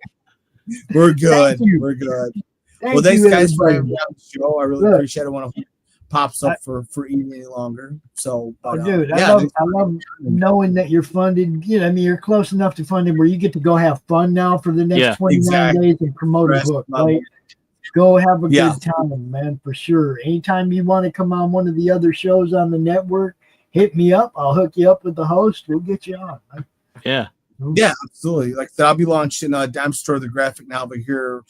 We're good. We're good. Thanks guys for having me on the show. I really appreciate it. I want to pops up for eating any longer. So, dude, I love knowing that you're funded. You know, I mean, you're close enough to funding where you get to go have fun now for the next 29 days and promote a book. Right? Go have a good time, man, for sure. Anytime you want to come on one of the other shows on the network, hit me up. I'll hook you up with the host. We'll get you on. Right? Yeah. Yeah, absolutely. Like I'll be launching Dime Store, the graphic novel here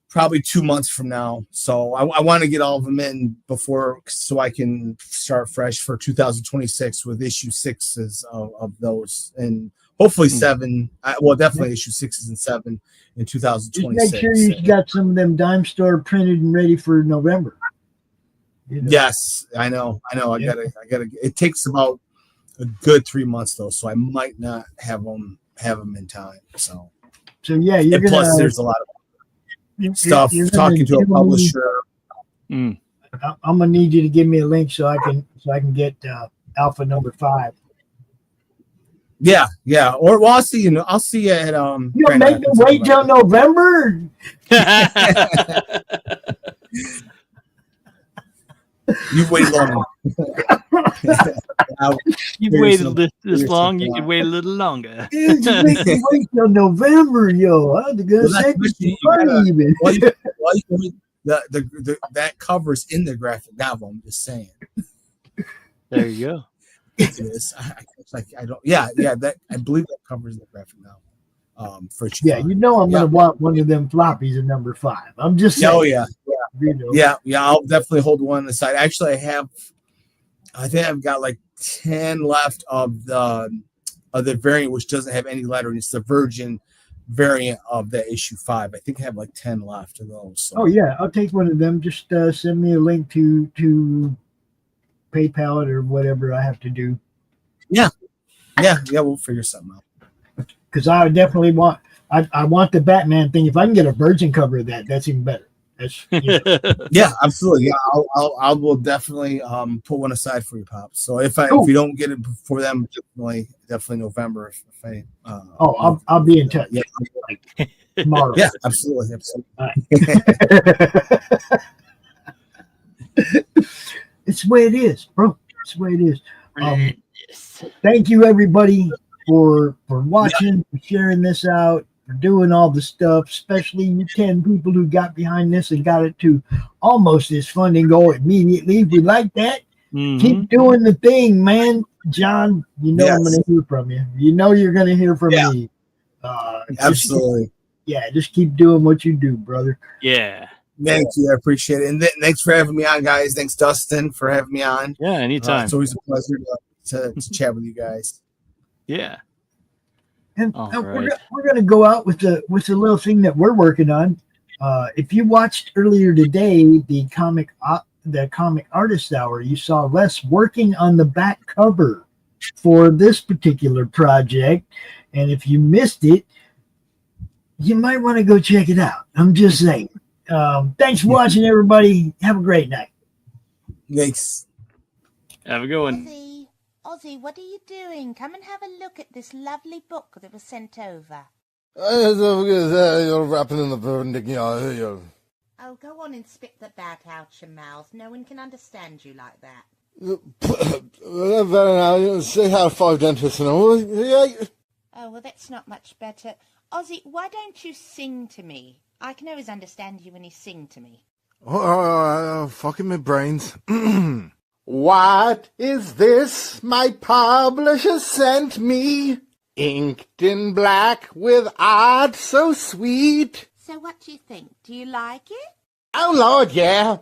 probably 2 months from now. So I want to get all of them in before, so I can start fresh for 2026 with issue 6s of those, and hopefully 7. Well, definitely issue 6s and 7 in 2026. Just make sure you got some of them Dime Store printed and ready for November. You know? Yes, I know. I gotta. It takes about a good 3 months though, so I might not have them in time. So yeah, you're gonna. Plus, there's a lot of stuff talking to a publisher. I'm gonna need you to give me a link so I can get Alpha number 5. Yeah. Or well, I'll see you. I'll see you at You don't make me wait till November. You've waited long. You've waited this long. You can wait a little longer. Just make me wait till November, yo. I'm gonna say even. That covers in the graphic novel. I'm just saying. There you go. It is. I don't. Yeah. That I believe that covers the graphic novel. For issue Yeah, 5. you know I'm gonna want one of them floppies at number 5. I'm just saying. Oh yeah. You know. Yeah. I'll definitely hold one on the side. Actually, I think I've got like 10 left of the variant, which doesn't have any lettering. It's the Virgin variant of the issue 5. I think I have like 10 left of those. So. Oh yeah, I'll take one of them. Just send me a link to PayPal it or whatever I have to do. Yeah, we'll figure something out. Because I definitely want I want the Batman thing. If I can get a Virgin cover of that, that's even better. That's Yeah, absolutely. Yeah, I will definitely put one aside for you, Pop. So if you don't get it before them, definitely November. I'll be in touch. Yeah. Like tomorrow. Yeah, absolutely. All right. It's the way it is, bro. It's the way it is. Thank you everybody for watching, for sharing this out, for doing all the stuff, especially you 10 people who got behind this and got it to almost this funding goal immediately. We like that. Keep doing the thing, man. Jon, I'm going to hear from you. You know you're going to hear from me. Absolutely. Just keep doing what you do, brother. Yeah. Thank you. I appreciate it. And thanks for having me on, guys. Thanks, Dustin, for having me on. Yeah, anytime. It's always a pleasure to chat with you guys. Yeah. And we're going to go out with the little thing that we're working on. If you watched earlier today the comic artist hour, you saw Les working on the back cover for this particular project. And if you missed it, you might want to go check it out. I'm just saying. Thanks for watching, everybody. Have a great night. Thanks. Have a good one. Ozzy, what are you doing? Come and have a look at this lovely book that was sent over. You're wrapping in the vernacular. Oh, go on and spit that back out your mouth. No one can understand you like that. Say how 5 dentists and all. Oh, well, that's not much better. Ozzy, why don't you sing to me? I can always understand you when you sing to me. Fucking my brains. What is this my publisher sent me? Inked in black with art so sweet. So what do you think? Do you like it? Oh, Lord, yeah.